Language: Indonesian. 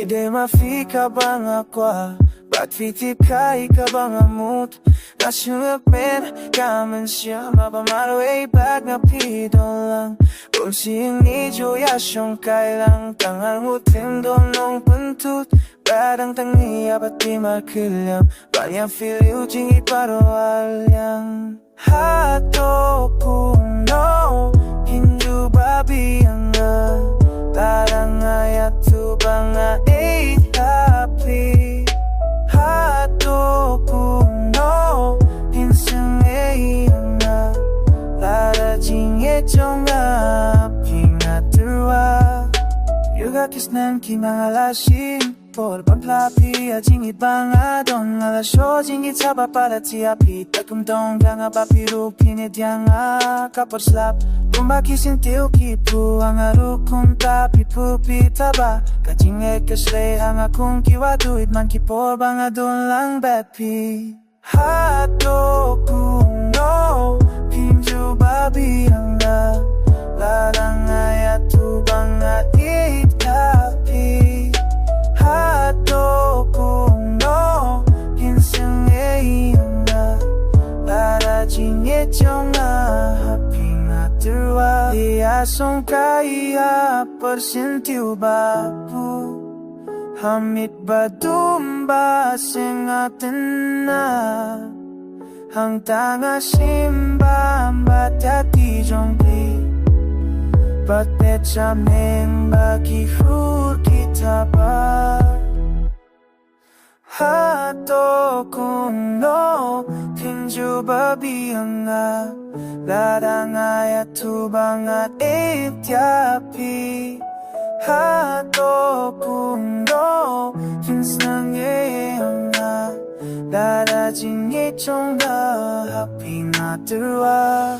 Pwede mafika bang aqua? Ba't fitip ka, ikaw bang amut? Nasyungapin, kaman siya mapamaro way back na pido lang Kung siyang ni Joya siyang kailang Tangang utim doon nung puntut Parang tangiya ba't di makilam Banyang filiw jing iparoalyang Hato kung no Hindu babi ang Tarang ayat tu banga happy Hato kung no Hinsang na Lara jingye jonga Pingaturwa Yuga kisnan kimangalasin Por pamplapi ajing ibanga don Alasyo jingit sa paparazzi api Takumdong ganga papiru pinidyanga Kaporslap Kumbaki sintiu kipu ang arukun tapi pupi taba Kajing ekasle ang akong kiwaduit man kipor banga don lang bepi Hato kung no Pinju babi ang Larang ayat tu banga itapi Hato kung no Hinsang ang Lara jingye jonga happy Terwa dia song kaya persentiu bapu Hamid badumba sengatena Hang tanga simba batati jongpi Batet jameng bagi hur kita ba Hato kung no Tinju babi ang Larang ayat tu bangat itiapi Hato kung no Hinsang ang Lara jingye chong da Happy na terwa